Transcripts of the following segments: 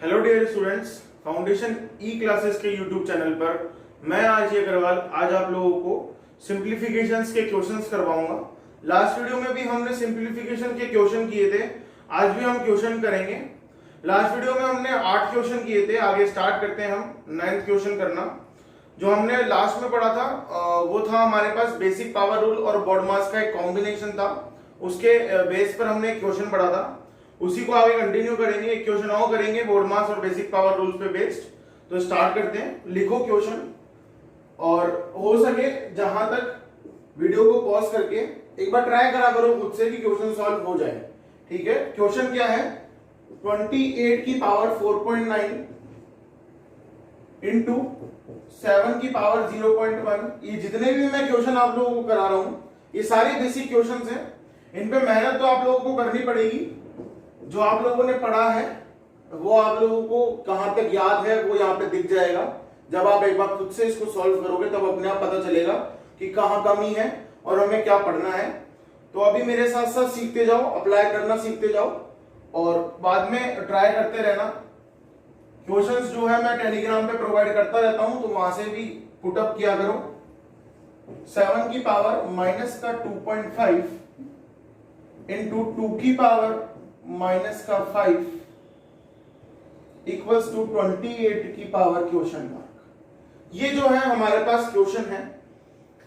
Hello dear students, foundation ई classes के YouTube channel पर मैं आरजे अग्रवाल आज आप लोगों को सिंप्लीफिकेशंस के क्वेश्चंस करवाऊंगा। लास्ट वीडियो में भी हमने सिंप्लीफिकेशन के क्वेश्चन किए थे, आज भी हम क्वेश्चन करेंगे। लास्ट वीडियो में हमने 8 क्वेश्चन किए थे, आगे स्टार्ट करते हैं हम 9th क्वेश्चन करना। जो हमने लास्ट में पढ़ा था वो था हमारे पास बेसिक पावर रूल और बॉड मास का एक कॉम्बिनेशन था, उसके बेस पर हमने एक क्वेश्चन पढ़ा था, उसी को आगे कंटिन्यू करेंगे। एक क्वेश्चन और करेंगे बॉड मास और बेसिक पावर रूल्स पे बेस्ड। तो स्टार्ट करते हैं, लिखो क्वेश्चन और हो सके जहां तक वीडियो को पॉज करके एक बार ट्राई करा करो खुद से कि क्वेश्चन सॉल्व हो जाए। ठीक है, क्वेश्चन क्या है? 28 की पावर 4.9 इंटू 7 की पावर 0.1। ये जितने भी मैं क्वेश्चन आप लोगों को करा रहा हूं ये सारे बेसिक क्वेश्चंस हैं, इन पे मेहनत तो आप लोगों को करनी पड़ेगी। जो आप लोगों ने पढ़ा है वो आप लोगों को कहां तक याद है वो यहाँ पे दिख जाएगा। जब आप एक बार खुद से इसको सॉल्व करोगे तब अपने आप पता चलेगा कि कहां कमी है और हमें क्या पढ़ना है। तो अभी मेरे साथ साथ सीखते जाओ, अप्लाई करना सीखते जाओ और बाद में ट्राई करते रहना। क्वेश्चंस जो है मैं टेलीग्राम पे प्रोवाइड करता रहता हूं, तो वहां से भी पुटअप किया करो। 7 की पावर माइनस का 2.5 इंटू 2 की पावर माइनस का 5 इक्वल्स टू 28 की पावर क्वेश्चन मार्क। ये जो है हमारे पास क्वेश्चन है,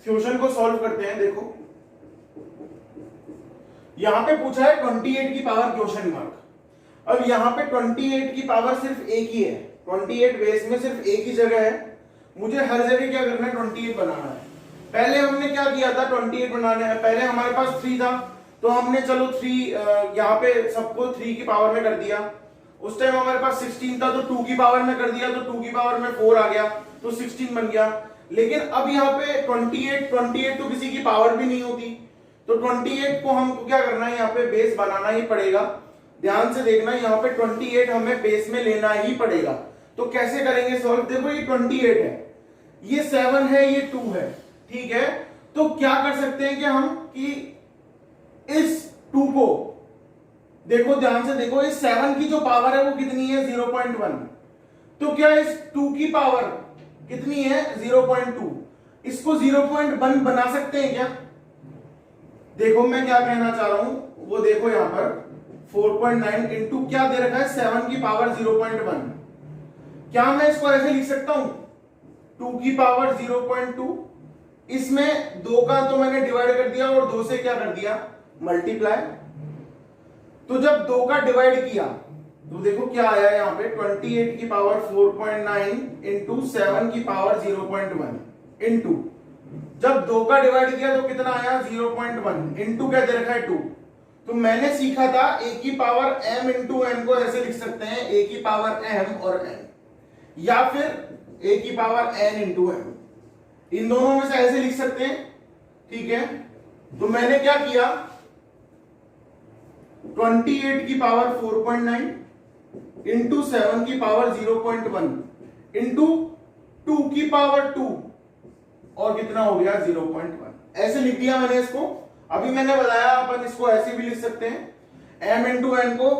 क्वेश्चन को सॉल्व करते हैं। देखो यहां पे पूछा है 28 की पावर क्वेश्चन मार्क। अब यहां पे 28 की पावर सिर्फ एक ही है, 28 बेस में सिर्फ एक ही जगह है। मुझे हर जगह क्या करना है? 28 बनाना है। पहले हमने क्या किया था? 28 बनाना है, पहले हमारे पास 3 था तो हमने चलो 3 यहाँ पे सबको 3 की पावर में कर दिया। उस टाइम हमारे पास 16 था तो 2 की पावर में कर दिया, तो 2 की पावर में 4 आ गया तो 16 बन गया। लेकिन अब यहाँ पे 28 तो किसी की पावर भी नहीं होती, तो 28 को हमको क्या करना है? यहाँ पे बेस बनाना ही पड़ेगा। ध्यान से देखना, यहाँ पे 28 हमें बेस में लेना ही पड़ेगा। तो कैसे करेंगे सॉल्व? देखो ये 28 है, ये 7 है, ये 2 है। ठीक है, तो क्या कर सकते हैं कि हम कि इस 2 को देखो, ध्यान से देखो, इस 7 की जो पावर है वो कितनी है? 0.1। तो क्या इस 2 की पावर कितनी है? 0.2। इसको 0.1 बना सकते हैं क्या? देखो मैं क्या कहना चाह रहा हूं वो देखो, यहां पर 4.9 इंटू क्या दे रखा है? 7 की पावर 0.1। क्या मैं इसको ऐसे लिख सकता हूं? 2 की पावर 0.2, इसमें 2 का तो मैंने डिवाइड कर दिया और 2 से क्या कर दिया? मल्टीप्लाई। तो जब 2 का डिवाइड किया तो देखो क्या आया यहां पे? 28 की पावर 4.9 इंटू 7 की पावर 0.1 इंटू, जब 2 का डिवाइड किया तो कितना आया? 0.1 इंटू क्या दे रखा है? 2। तो मैंने सीखा था a की पावर m इंटू n को ऐसे लिख सकते हैं, a की पावर m और n, या फिर a की पावर n इंटू m, इन दोनों में से ऐसे लिख सकते हैं। ठीक है, तो मैंने क्या किया? 28 की पावर 4.9 इंटू 7 की पावर 0.1 इंटू 2 की पावर 2 और कितना हो गया? 0.1। ऐसे लिख दिया मैंने इसको। अभी मैंने बताया अपन इसको ऐसे भी लिख सकते हैं, m इंटू n को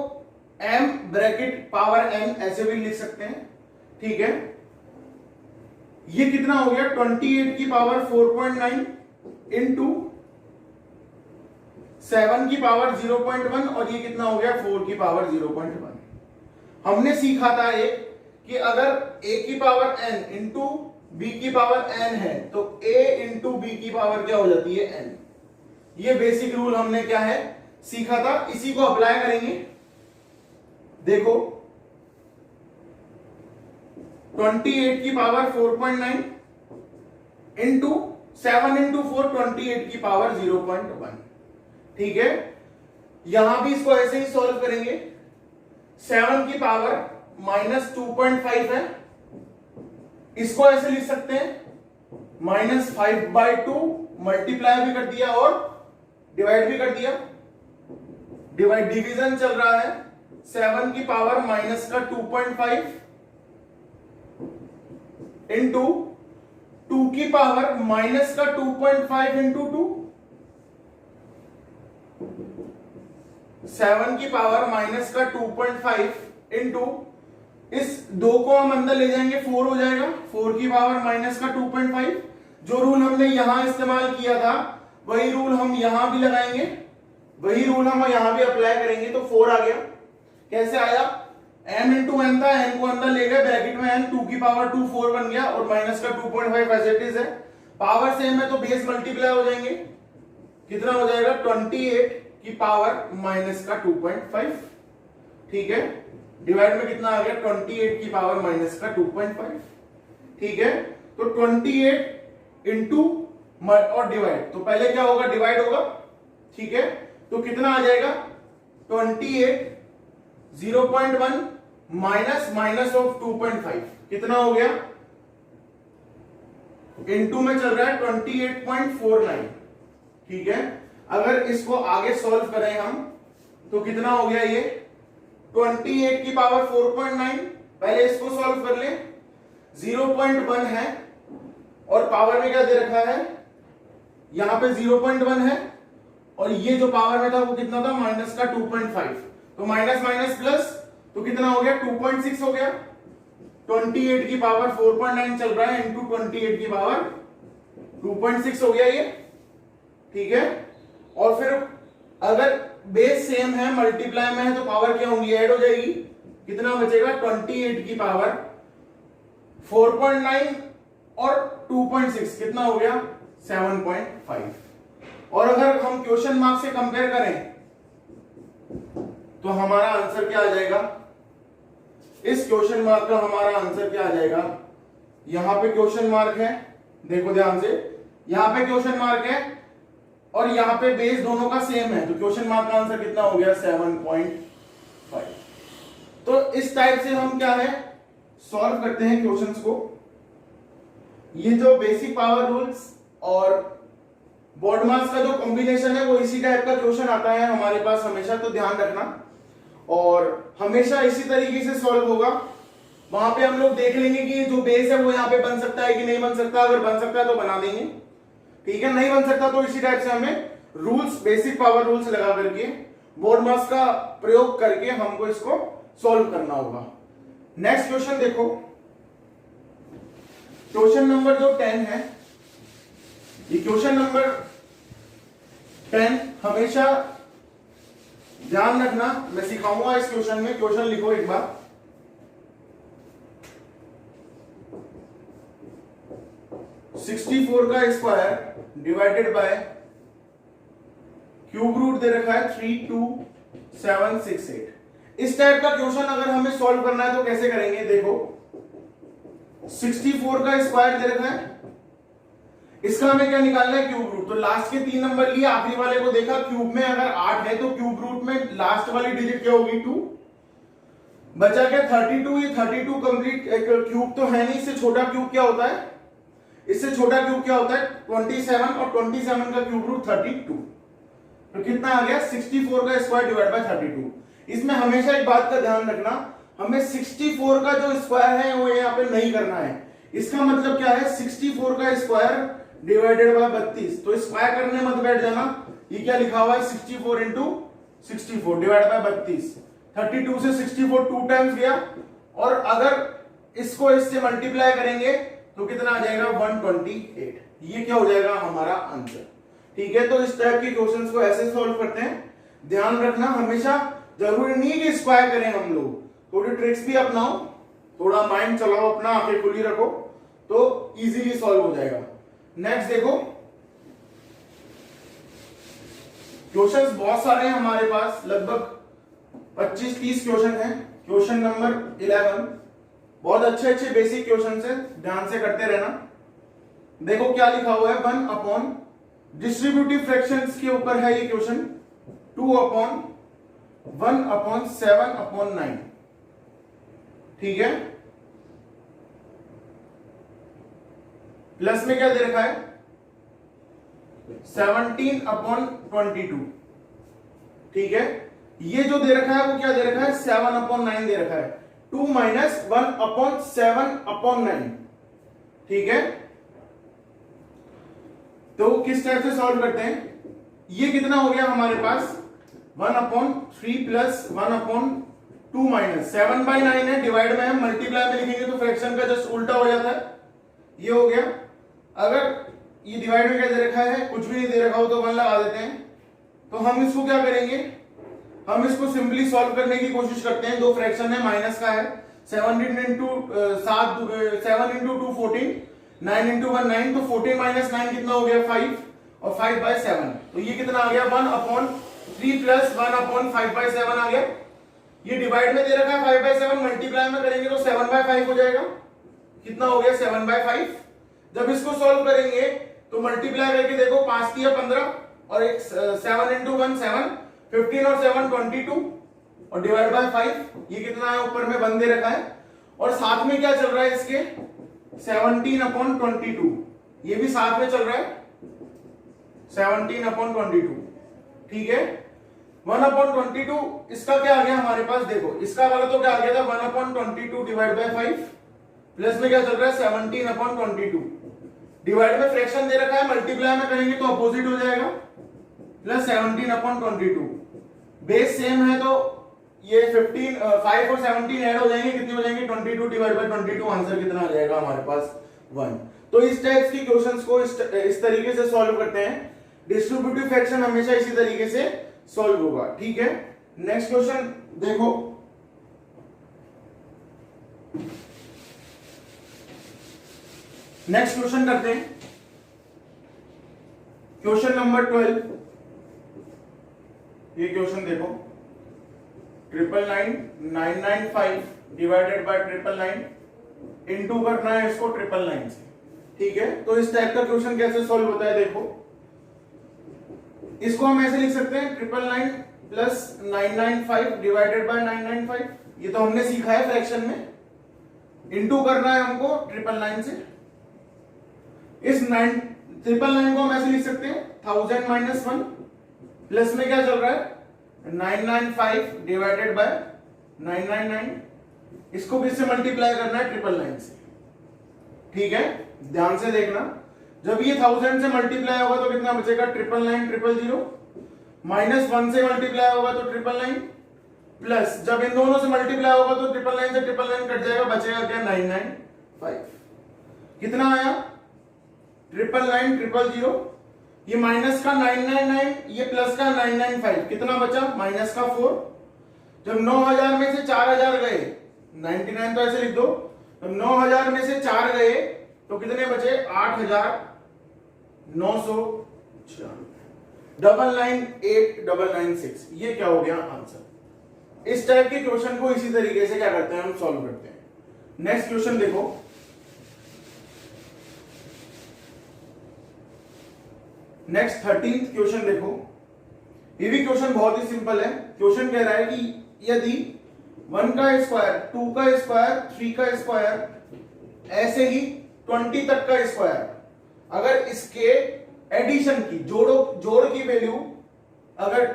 m ब्रैकेट पावर n ऐसे भी लिख सकते हैं। ठीक है, ये कितना हो गया? 28 की पावर 4.9 इंटू 7 की पावर 0.1 और ये कितना हो गया? 4 की पावर 0.1। हमने सीखा था एक कि अगर a की पावर n इंटू b की पावर n है तो a इंटू b की पावर क्या हो जाती है? n। ये बेसिक रूल हमने क्या है? सीखा था, इसी को अप्लाई करेंगे। देखो 28 की पावर 4.9 इंटू 7 इंटू 4, 28 की पावर 0.1। ठीक है, यहां भी इसको ऐसे ही सॉल्व करेंगे। 7 की पावर माइनस 2.5 है, इसको ऐसे लिख सकते हैं माइनस 5/2, मल्टीप्लाई भी कर दिया और डिवाइड भी कर दिया। डिवाइड डिवीजन चल रहा है। 7 की पावर माइनस का 2.5 इंटू 2 की पावर माइनस का 2.5 इंटू 2, 7 की पावर माइनस का 2.5 इंटू इस 2 को हम अंदर ले जाएंगे, 4 हो जाएगा, 4 की पावर माइनस का 2.5। जो रूल हमने यहां इस्तेमाल किया था वही रूल हम यहां भी लगाएंगे, वही रूल हम यहां भी अप्लाई करेंगे, तो 4 आ गया। कैसे आया? m इंटू एन था, n को अंदर ले गए, ब्रैकेट में n 2 की पावर 2 4 बन गया और माइनस का 2.5 एज इट इज है। पावर सेम है तो बेस मल्टीप्लाई हो जाएंगे, कितना हो जाएगा 28 की पावर माइनस का 2.5, ठीक है। डिवाइड में कितना आ गया 28 की पावर माइनस का 2.5, ठीक है। तो 28 इंटू और डिवाइड, तो पहले क्या होगा डिवाइड होगा, ठीक है। तो कितना आ जाएगा 28 0.1 माइनस माइनस ऑफ 2.5 कितना हो गया, इनटू में चल रहा है 28.49, ठीक है। अगर इसको आगे सॉल्व करें हम तो कितना हो गया ये 28 की पावर 4.9, पहले इसको सॉल्व कर ले, 0.1 है और पावर में क्या दे रखा है, यहां पे 0.1 है और ये जो पावर में था वो कितना था माइनस का 2.5, तो माइनस माइनस प्लस, तो कितना हो गया 2.6 हो गया। 28 की पावर 4.9 चल रहा है इंटू 28 की पावर 2.6 हो गया ये, ठीक है। और फिर अगर बेस सेम है मल्टीप्लाई में है तो पावर क्या होंगी ऐड हो जाएगी, कितना बचेगा 28 की पावर 4.9 और 2.6 कितना हो गया 7.5। और अगर हम क्वेश्चन मार्क से कंपेयर करें तो हमारा आंसर क्या आ जाएगा, इस क्वेश्चन मार्क का हमारा आंसर क्या आ जाएगा, यहां पे क्वेश्चन मार्क है, देखो ध्यान से, यहां पे क्वेश्चन मार्क है और यहां पे बेस दोनों का सेम है, तो क्वेश्चन मार्क का आंसर कितना हो गया 7.5। तो इस टाइप से हम क्या है सॉल्व करते हैं क्वेश्चंस को। ये जो बेसिक पावर रूल्स और बोर्ड मास का जो कॉम्बिनेशन है वो इसी टाइप का क्वेश्चन आता है हमारे पास हमेशा, तो ध्यान रखना। और हमेशा इसी तरीके से सॉल्व होगा, वहां पे हम लोग देख लेंगे कि जो बेस है वो यहाँ पे बन सकता है कि नहीं बन सकता, अगर बन सकता है तो बना देंगे, ठीक है। नहीं बन सकता तो इसी टाइप से हमें रूल्स, बेसिक पावर रूल्स लगा करके बोर्ड मास का प्रयोग करके हमको इसको सॉल्व करना होगा। नेक्स्ट क्वेश्चन देखो, क्वेश्चन नंबर जो 10 है, ये क्वेश्चन नंबर 10 हमेशा ध्यान रखना, मैं सिखाऊंगा इस क्वेश्चन में, क्वेश्चन लिखो एक बार। (64) का square divided by cube root दे रखा है 32768। इस टाइप का क्वेश्चन अगर हमें सॉल्व करना है तो कैसे करेंगे, देखो 64 का स्क्वायर दे रखा है, इसका हमें क्या निकालना है क्यूब रूट, तो लास्ट के 3 नंबर लिए आखिरी वाले को देखा, क्यूब में अगर 8 है तो क्यूब रूट में लास्ट वाली डिजिट क्या होगी 2, बचा क्या 32। ये 32 कंप्लीट क्यूब तो है नहीं, इससे छोटा क्यूब क्या होता है, इससे छोटा क्यूब क्या होता है 27, और 27 का क्यूब रूट 32, तो कितना आ गया 64 का स्क्वायर डिवाइड बाय 32। इसमें हमेशा एक बात का ध्यान रखना, हमें 64 का जो स्क्वायर है वो यहाँ पे नहीं करना है, इसका मतलब क्या है 64 का स्क्वायर डिवाइडेड बाय 32, तो स्क्वायर करने मत बैठ जाना, ये क्या लिखा हुआ है 64 इंटू 64 डिवाइड बाय 32, 32 से 64 2 टाइम्स गया, और अगर इसको इससे मल्टीप्लाई करेंगे तो कितना आ जाएगा 128, ये क्या हो जाएगा हमारा आंसर, ठीक है। तो इस टाइप के क्वेश्चंस को ऐसे सॉल्व करते हैं, ध्यान रखना हमेशा जरूरी नहीं है कि स्क्वायर करें हम लोग, थोड़ी ट्रिक्स भी अपनाओ, थोड़ा माइंड चलाओ अपना, आंखें खुली रखो तो इजीली सॉल्व हो जाएगा। नेक्स्ट देखो, क्वेश्चंस बहुत सारे हैं हमारे पास, लगभग 25-30 क्वेश्चन हैं। क्वेश्चन नंबर 11 बहुत अच्छे अच्छे बेसिक क्वेश्चन है, ध्यान से करते रहना। देखो क्या लिखा हुआ है, 1 अपॉन डिस्ट्रीब्यूटिव फ्रैक्शंस के ऊपर है ये क्वेश्चन, 2 अपॉन 1 अपॉन 7 अपॉन 9, ठीक है। प्लस में क्या दे रखा है 17 अपॉन 22, ठीक है। ये जो दे रखा है वो क्या दे रखा है 7 अपॉन 9 दे रखा है, 2 माइनस 1 अपॉन 7 अपॉन 9, ठीक है। तो किस टाइप से सॉल्व करते हैं, ये कितना हो गया हमारे पास 1 अपॉन 3 प्लस 1 अपॉन 2 माइनस 7/9 है, डिवाइड में हम मल्टीप्लाई में लिखेंगे तो फ्रैक्शन का जस्ट उल्टा हो जाता है, ये हो गया। अगर ये डिवाइड में क्या दे रखा है, कुछ भी नहीं दे रखा हो तो 1 लगा देते हैं। तो हम इसको क्या करेंगे, हम इसको सिंपली सॉल्व करने की कोशिश करते हैं। दो फ्रैक्शन है, माइनस का है, 7 इंटू 2 14, 9 इंटू 1 9, तो 14 माइनस 9 कितना हो गया 5, और 5/7, तो ये कितना आ गया 1/3 प्लस 1/5/7 आ गया। ये डिवाइड में दे रखा है 5/7, मल्टीप्लाई में करेंगे तो 7/5 हो जाएगा, कितना हो गया 7/5। जब इसको सॉल्व करेंगे तो मल्टीप्लाई करके देखो, 5 3 15, और एक 7 इंटू 1 7, 15 और 7 22, और डिवाइड बाय 5, ये कितना है ऊपर में 1 दे रखा है, और साथ में क्या चल रहा है इसके 17/22, ये भी साथ में चल रहा है 17/22, ठीक है। 1/22 इसका क्या आ गया हमारे पास, देखो इसका वाला तो क्या आ गया था 1/22 डिवाइड बाय 5, प्लस में क्या चल रहा है 17/22, डिवाइड में फ्रैक्शन दे रखा है, मल्टीप्लाई में करेंगे तो अपोजिट हो जाएगा, प्लस 17/22, बेस सेम है तो ये 5 और 17 ऐड हो जाएंगे, कितने हो जाएंगे 22 डिवाइड बाय 22, आंसर कितना आ जाएगा हमारे पास 1। तो इस टाइप्स की क्वेश्चंस को इस तरीके से सॉल्व करते हैं। डिस्ट्रीब्यूटिव फ्रैक्शन हमेशा इसी तरीके से सॉल्व होगा, ठीक है। नेक्स्ट क्वेश्चन देखो, नेक्स्ट क्वेश्चन करते हैं, क्वेश्चन नंबर 12। ये क्वेश्चन देखो, 999 995 डिवाइडेड बाय 999, इनटू करना है इसको 999 से, ठीक है। तो इस टाइप का क्वेश्चन कैसे सॉल्व होता है, देखो इसको हम ऐसे लिख सकते हैं 999 प्लस 995 डिवाइडेड बाय 995, ये तो हमने सीखा है फ्रैक्शन में, इनटू करना है हमको 999 से। इस 999 को हम ऐसे लिख सकते हैं 1000 माइनस 1, प्लस में क्या चल रहा है 995 डिवाइडेड बाय 999, इसको भी इससे मल्टीप्लाई करना है 999 से, ठीक है। ध्यान से देखना, जब ये 1000 से मल्टीप्लाई होगा तो कितना बचेगा 999 000, माइनस 1 से मल्टीप्लाई होगा तो 999, प्लस जब इन दोनों से मल्टीप्लाई होगा तो 999 से 999 कट जाएगा, बचेगा क्या 995, कितना आया 999 000, ये माइनस का 999, ये प्लस का 995, कितना बचा माइनस का 4। जब 9000 में से 4000 गए, 99 तो ऐसे लिख दो, जब 9000 में से 4 गए तो कितने बचे 8996, 99896, ये क्या हो गया आंसर। इस टाइप के क्वेश्चन को इसी तरीके से क्या करते हैं, हम सॉल्व करते हैं। नेक्स्ट क्वेश्चन देखो, नेक्स्ट 13th क्वेश्चन देखो, ये भी क्वेश्चन बहुत ही सिंपल है। क्वेश्चन कह रहा है कि यदि 1 का स्क्वायर, 2 का स्क्वायर, 3 का स्क्वायर, ऐसे ही 20 तक का स्क्वायर, अगर इसके एडिशन की जोड़ की वैल्यू अगर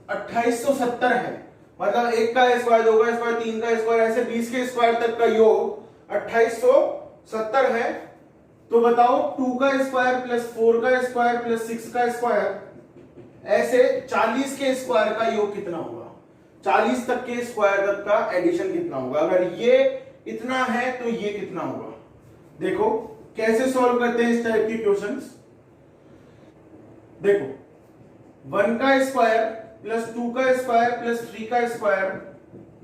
2870 है, मतलब 1 का स्क्वायर, 2 का स्क्वायर, 3 का स्क्वायर, ऐसे 20 के स्क्वायर तक का योग 2870 है, तो बताओ 2 का स्क्वायर प्लस 4 का स्क्वायर प्लस 6 का स्क्वायर, ऐसे 40 के स्क्वायर का योग कितना होगा, 40 तक के स्क्वायर तक का एडिशन कितना होगा। अगर ये इतना है तो ये कितना होगा। देखो कैसे सॉल्व करते हैं इस टाइप की क्वेश्चंस। देखो 1 का स्क्वायर प्लस 2 का स्क्वायर प्लस 3 का स्क्वायर,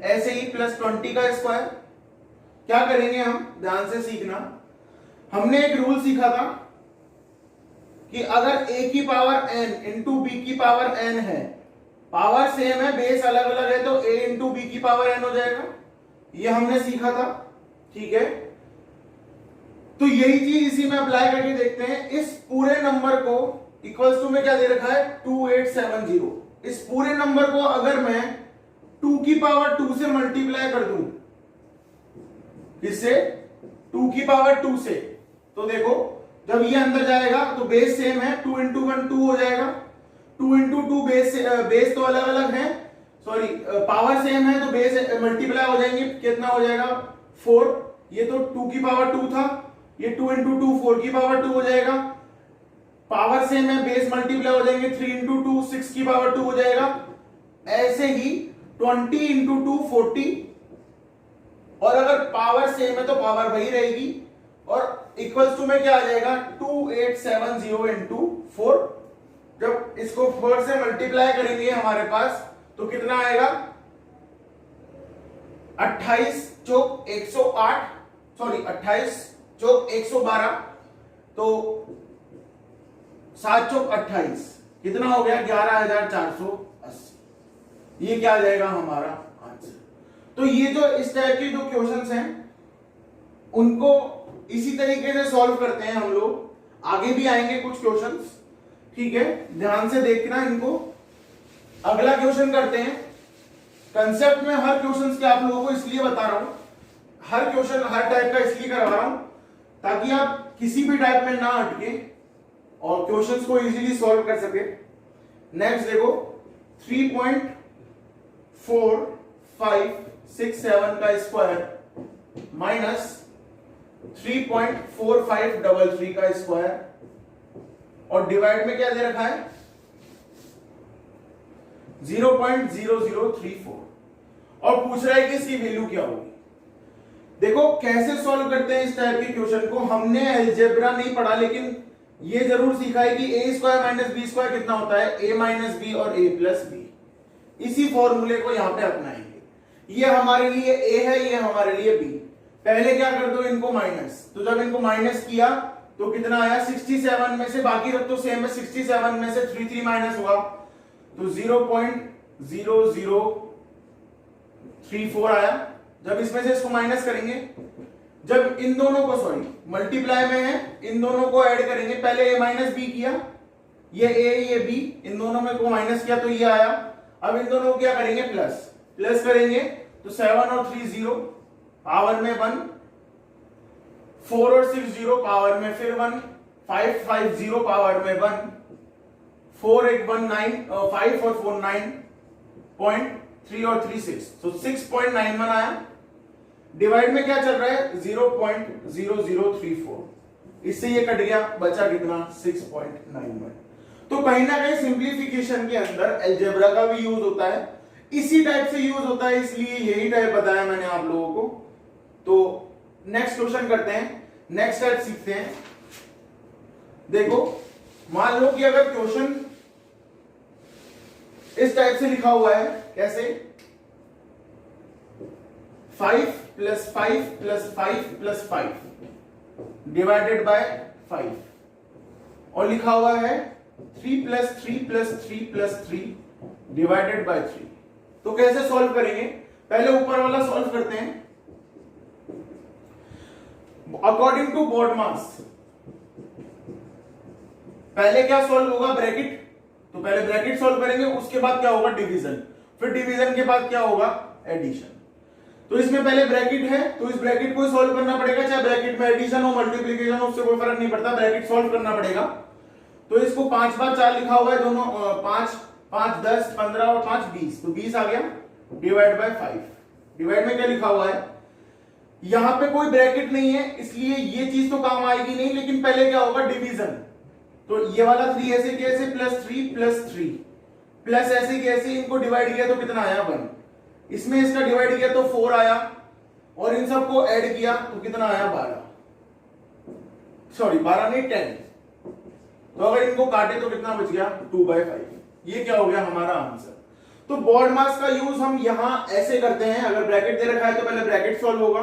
ऐसे ही प्लस 20 का स्क्वायर, क्या करेंगे हम, ध्यान से सीखना। हमने एक रूल सीखा था कि अगर a की पावर n इंटू b की पावर n है, पावर सेम है, बेस अलग अलग है, तो a इंटू b की पावर n हो जाएगा, ये हमने सीखा था, ठीक है। तो यही चीज इसी में अप्लाई करके देखते हैं। इस पूरे नंबर को इक्वल्स टू में क्या दे रखा है 2870, इस पूरे नंबर को अगर मैं 2 की पावर 2 से मल्टीप्लाई कर दूं, किससे 2 की पावर 2 से, तो देखो जब ये अंदर जाएगा तो बेस सेम है, 2 इंटू 1 2 हो जाएगा, 2 इंटू 2 बेस तो अलग अलग है, सॉरी पावर सेम है तो बेस मल्टीप्लाई हो जाएंगे, कितना हो जाएगा 4, ये तो 2 की पावर 2 था, ये 2 इंटू 2 4 की पावर 2 हो जाएगा, पावर सेम है, बेस मल्टीप्लाई हो जाएंगे, 3 इंटू 2 6 की पावर 2 हो जाएगा। ऐसे ही 20 इंटू 2 40, और अगर पावर सेम है तो पावर वही रहेगी, और इक्वल्स टू में क्या आ जाएगा 2870 इंटू 4। जब इसको 4 से मल्टीप्लाई करेंगे हमारे पास तो कितना आएगा 28 चौक 108, सॉरी 28 चौक 112, तो 7 चौक 28 कितना हो गया 11,480। ये क्या आ जाएगा हमारा आंसर। तो ये जो इस टाइप के जो क्वेश्चंस हैं उनको इसी तरीके से सॉल्व करते हैं हम लोग, आगे भी आएंगे कुछ क्वेश्चंस, ठीक है, ध्यान से देखना इनको। अगला क्वेश्चन करते हैं। कंसेप्ट में हर क्वेश्चन के आप लोगों को इसलिए बता रहा हूं, हर क्वेश्चन हर टाइप का इसलिए करवा रहा हूं ताकि आप किसी भी टाइप में ना अटके और क्वेश्चंस को इजीली सॉल्व कर सके। नेक्स्ट देखो 3.4567 का स्क्वायर माइनस 3.4533 का स्क्वायर, और डिवाइड में क्या दे रखा है 0.0034, और पूछ रहा है कि इसकी वैल्यू क्या होगी। देखो कैसे सॉल्व करते हैं इस टाइप के क्वेश्चन को। हमने अलजेब्रा नहीं पढ़ा, लेकिन ये जरूर सीखा है कि a square minus b square कितना होता है a माइनस बी और a प्लस बी। इसी फॉर्मूले को यहां पे अपनाएंगे। ये हमारे लिए a है, ये हमारे लिए b। पहले क्या कर दो इनको माइनस, तो जब इनको माइनस किया तो कितना आया 67 में से, बाकी रख तो सेम है, 67 में से 3 माइनस हुआ तो 0.0034 आया। जब इसमें से इसको माइनस करेंगे, जब इन दोनों को सॉरी मल्टीप्लाई में है, इन दोनों को ऐड करेंगे, पहले a माइनस बी किया, ये a ये b, इन दोनों में को माइनस किया तो ये आया। अब इन दोनों को क्या करेंगे प्लस करेंगे तो 7 और 3 0, पावर में 1, 4 और 6 0, पावर में फिर 1, 5 5 0, पावर में 1, 4 1 1 9, 5 और 4 9.3 और 3 6, तो 6.91 आया। डिवाइड में क्या चल रहा है 0.0034, इससे ये कट गया, बचा कितना 6.91। तो कहीं ना कहीं सिंप्लीफिकेशन के अंदर अलजेब्रा का भी यूज होता है, इसी टाइप से यूज होता है, इसलिए यही टाइप बताया मैंने आप लोगों को। तो नेक्स्ट क्वेश्चन करते हैं, नेक्स्ट टाइप सीखते हैं। देखो मान लो कि अगर क्वेश्चन इस टाइप से लिखा हुआ है, कैसे 5 plus 5 plus 5 plus 5 divided by 5, और लिखा हुआ है 3 plus 3 plus 3 plus 3 divided by 3। तो कैसे सॉल्व करेंगे, पहले ऊपर वाला सॉल्व करते हैं। अकॉर्डिंग टू BODMAS पहले क्या सॉल्व होगा ब्रैकेट, तो पहले ब्रैकेट सॉल्व करेंगे, उसके बाद क्या होगा डिवीजन, फिर डिवीजन के बाद क्या होगा एडिशन। तो इसमें पहले ब्रैकेट है तो इस ब्रैकेट को सॉल्व करना पड़ेगा, चाहे ब्रैकेट में एडिशन हो मल्टीप्लिकेशन हो, उससे कोई फर्क नहीं पड़ता, ब्रैकेट सॉल्व करना पड़ेगा। तो इसको 5 बार 4 लिखा हुआ है, दोनों 5 5 10 15 और 5 20, तो 20 आ गया डिवाइड बाय 5। डिवाइड में क्या लिखा हुआ है, यहां पे कोई ब्रैकेट नहीं है इसलिए ये चीज तो काम आएगी नहीं, लेकिन पहले क्या होगा डिवीजन। तो ये वाला 3 ऐसे कैसे प्लस 3 प्लस 3 प्लस ऐसे कैसे, इनको डिवाइड किया तो कितना आया 1, इसमें इसका डिवाइड किया तो 4 आया, और इन सबको ऐड किया तो कितना आया 12, सॉरी 12 नहीं 10। तो अगर इनको काटे तो कितना बच गया 2/5। ये क्या हो गया हमारा आंसर। तो BODMAS का यूज हम यहां ऐसे करते हैं, अगर ब्रैकेट दे रखा है तो पहले ब्रैकेट सॉल्व होगा,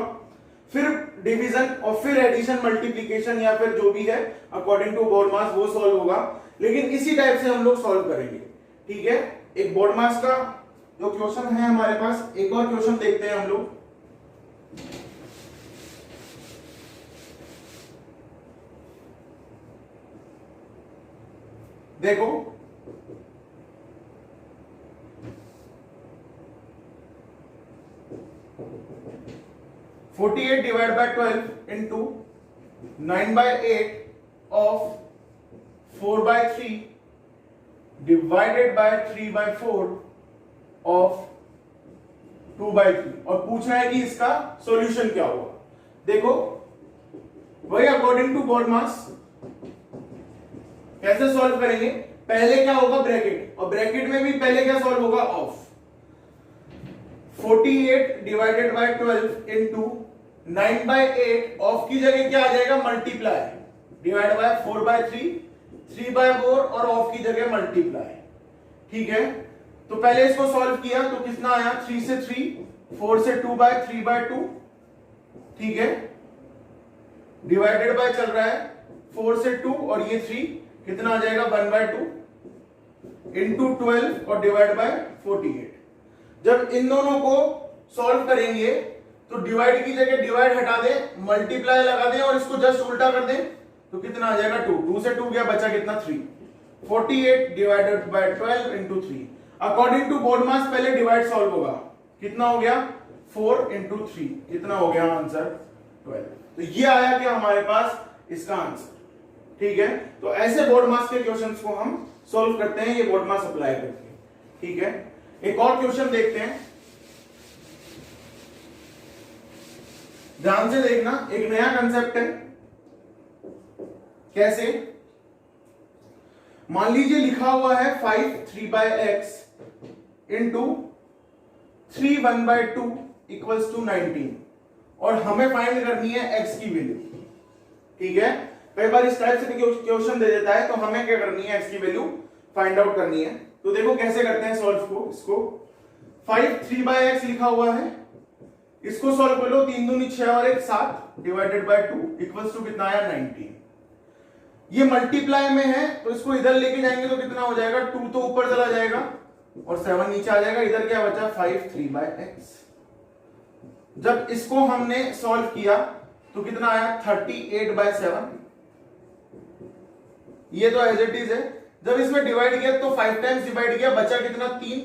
फिर डिवीजन और फिर एडिशन मल्टीप्लिकेशन या फिर जो भी है अकॉर्डिंग टू BODMAS वो सॉल्व होगा, लेकिन इसी टाइप से हम लोग सॉल्व करेंगे, ठीक है। एक BODMAS का जो क्वेश्चन है हमारे पास, एक और क्वेश्चन देखते हैं हम लोग। देखो 48 divide by 12 into 9/8 of 4/3 divided by 3/4 of 2/3, और पूछना है कि इसका सॉल्यूशन क्या होगा। देखो वही अकॉर्डिंग टू BODMAS कैसे सॉल्व करेंगे, पहले क्या होगा ब्रैकेट, और ब्रैकेट में भी पहले क्या सॉल्व होगा of. 48 divided by 12 into 9/8 of की जगह क्या आ जाएगा मल्टीप्लाई डिवाइड बाय 4/3 3/4 और ऑफ की जगह मल्टीप्लाई। ठीक है, तो पहले इसको सॉल्व किया तो कितना आया 3 से 3 4 से 2/3/2। ठीक है, डिवाइडेड बाय चल रहा है 4 से 2 और ये 3 कितना आ जाएगा 1/2 इंटू 12 और डिवाइड बाय 48। जब इन दोनों को सॉल्व करेंगे तो डिवाइड की जगह डिवाइड हटा दें मल्टीप्लाई लगा दें और इसको जस्ट उल्टा कर दें तो कितना आ जाएगा 2 2 से 2 गया बचा कितना 3 48 divided by 12 into 3। According to BODMAS पहले डिवाइड सॉल्व होगा कितना हो गया 4 इंटू 3 कितना हो गया आंसर 12। तो ये आया क्या हमारे पास इसका आंसर। ठीक है, तो ऐसे बोर्ड मास के क्वेश्चंस को हम सॉल्व करते हैं ये बोर्ड मास अप्लाई करके। ठीक है, एक और क्वेश्चन देखते हैं, ध्यान से देखना, एक नया कंसेप्ट है। कैसे, मान लीजिए लिखा हुआ है 5 3/x इंटू 3 1/2 इक्वल्स टू 19 और हमें फाइंड करनी है x की वैल्यू। ठीक है, कई बार इस टाइप से क्वेश्चन दे देता है तो हमें क्या करनी है x की वैल्यू फाइंड आउट करनी है। तो देखो कैसे करते हैं सॉल्व को। इसको 5 3/x लिखा हुआ है, इसको सॉल्व कर लो 3 दूनी 6 और 1 7 डिवाइडेड बाय 2 इक्वल्स टू कितना आया 19। ये मल्टीप्लाई में है तो इसको इधर लेके जाएंगे तो कितना हो जाएगा 2 तो ऊपर चला जाएगा और 7 नीचे आ जाएगा। इधर क्या बचा 5 3/x। जब इसको हमने सॉल्व किया तो कितना आया 38/7। ये तो एज इट इज है। जब इसमें डिवाइड किया तो 5 टाइम्स डिवाइड किया बचा कितना 3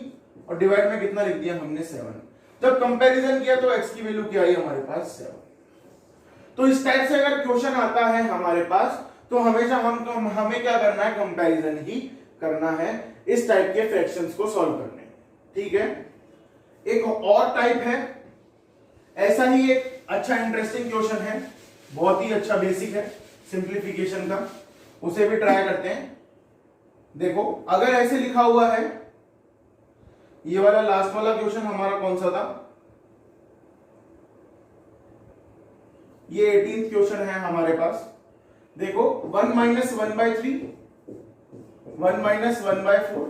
और डिवाइड में कितना लिख दिया हमने 7। जब कंपैरिजन किया तो x की वैल्यू क्या आई हमारे पास 7। तो इस टाइप से अगर क्वेश्चन आता है हमारे पास तो हमेशा हमें क्या करना है कंपैरिजन ही करना है इस टाइप के फ्रैक्शंस को सॉल्व करने। ठीक है, एक और टाइप है, ऐसा ही एक अच्छा इंटरेस्टिंग क्वेश्चन है, बहुत ही अच्छा बेसिक है सिंप्लीफिकेशन का, उसे भी ट्राई करते हैं। देखो अगर ऐसे लिखा हुआ है, ये वाला लास्ट वाला क्वेश्चन हमारा कौन सा था, ये 18th क्वेश्चन है हमारे पास। देखो 1 - 1/3 1 - 1/4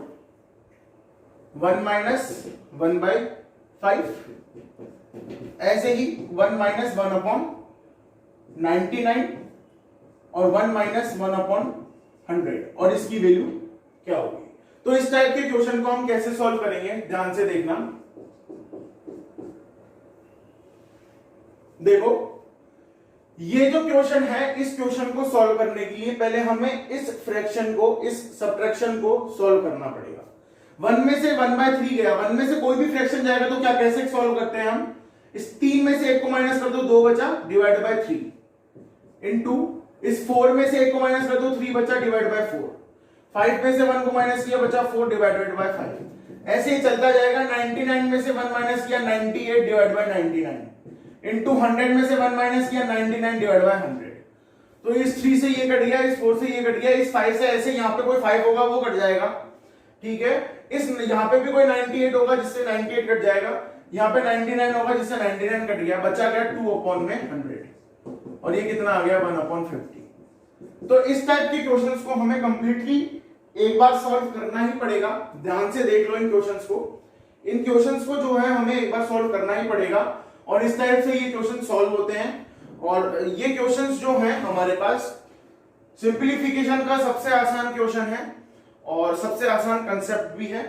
1 - 1/5 ऐसे ही 1 - 1/99 और 1 - 1/100 और इसकी वैल्यू क्या होगी। तो इस टाइप के क्वेश्चन को हम कैसे सॉल्व करेंगे ध्यान से देखना। देखो ये जो क्वेश्चन है इस क्वेश्चन को सॉल्व करने के लिए पहले हमें इस फ्रैक्शन को इस सब्ट्रैक्शन को सॉल्व करना पड़ेगा। 1 में से 1/3 गया, 1 में से कोई भी फ्रैक्शन जाएगा तो क्या कैसे सॉल्व करते हैं हम, इस 3 में से 1 को माइनस कर दो 2 बचा डिवाइड बाय 3 इनटू इस 4 में से 1 को माइनस कर दो 3 बचा डिवाइड बाय 4 5 में से 1 को माइनस किया बचा 4 डिवाइडेड बाय 5 ऐसे ही चलता जाएगा। 99 में से 1 माइनस किया 98 डिवाइड बाय 99 इनटू 100 में से 1 माइनस किया 99 डिवाइड बाय 100। तो इस 3 से ये कट गया, इस 4 से ये कट गया, इस 5 से ऐसे यहाँ पे कोई 5 होगा वो कट जाएगा। ठीक है, इस यहाँ पे भी कोई 98 होगा जिससे 98 कट जाएगा, यहाँ पे 99 होगा जिससे 99 कट गया, बचा गया 2/100 और ये कितना आ गया 1/50। तो इस टाइप के क्वेश्चंस को हमें कंप्लीटली एक बार सॉल्व करना ही पड़ेगा। ध्यान से देख लो इन क्वेश्चंस को, इन क्वेश्चंस को जो है हमें एक बार सॉल्व करना ही पड़ेगा और इस टाइप से ये क्वेश्चन सॉल्व होते हैं। और ये क्वेश्चंस जो हैं हमारे पास सिंप्लीफिकेशन का सबसे आसान क्वेश्चन है और सबसे आसान कंसेप्ट भी है।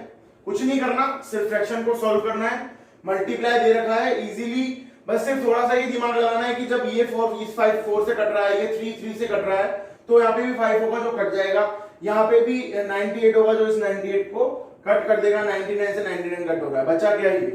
कुछ नहीं करना, सिर्फ फ्रैक्शन को सॉल्व करना है। मल्टीप्लाई दे रखा है इजीली, बस सिर्फ थोड़ा सा ये दिमाग लगाना है कि जब ये 4 इस 5 4 से कट रहा है, ये 3 3 से कट रहा है तो यहाँ पे भी 5 होगा जो कट जाएगा, यहाँ पे भी 98 होगा जो इस 98 को कट कर देगा, 99 से 99 कट होगा, बचा क्या ये।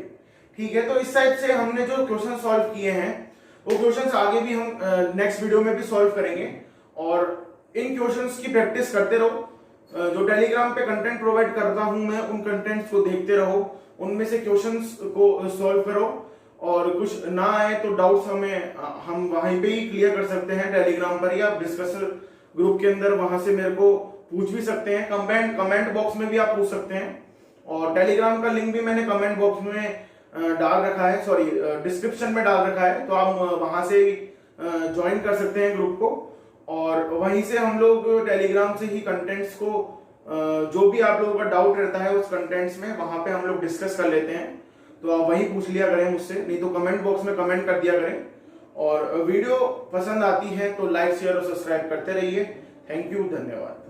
ठीक है, तो इस टाइप से हमने जो क्वेश्चन सॉल्व किए हैं वो क्वेश्चंस आगे भी हम नेक्स्ट वीडियो में भी सॉल्व करेंगे और इन क्वेश्चंस की प्रैक्टिस करते रहो। जो टेलीग्राम पे कंटेंट प्रोवाइड करता हूं मैं, उन कंटेंट्स को देखते रहो, उनमें से क्वेश्चंस को सॉल्व करो और कुछ ना आए तो डाउट्स हम वहीं पे ही क्लियर कर सकते हैं टेलीग्राम पर या डिस्कशन ग्रुप के अंदर, वहां से मेरे को पूछ भी सकते हैं। कमेंट बॉक्स में भी आप पूछ सकते हैं और टेलीग्राम का लिंक भी मैंने कमेंट बॉक्स में डाल रखा है, सॉरी डिस्क्रिप्शन में डाल रखा है, तो आप वहां से ज्वाइन कर सकते हैं ग्रुप को। और वहीं से हम लोग टेलीग्राम से ही कंटेंट्स को जो भी आप लोगों का डाउट रहता है उस कंटेंट्स में वहां पे हम लोग डिस्कस कर लेते हैं। तो आप वहीं पूछ लिया करें मुझसे, नहीं तो कमेंट बॉक्स में कमेंट कर दिया करें। और वीडियो पसंद आती है तो लाइक शेयर और सब्सक्राइब करते रहिए। थैंक यू, धन्यवाद।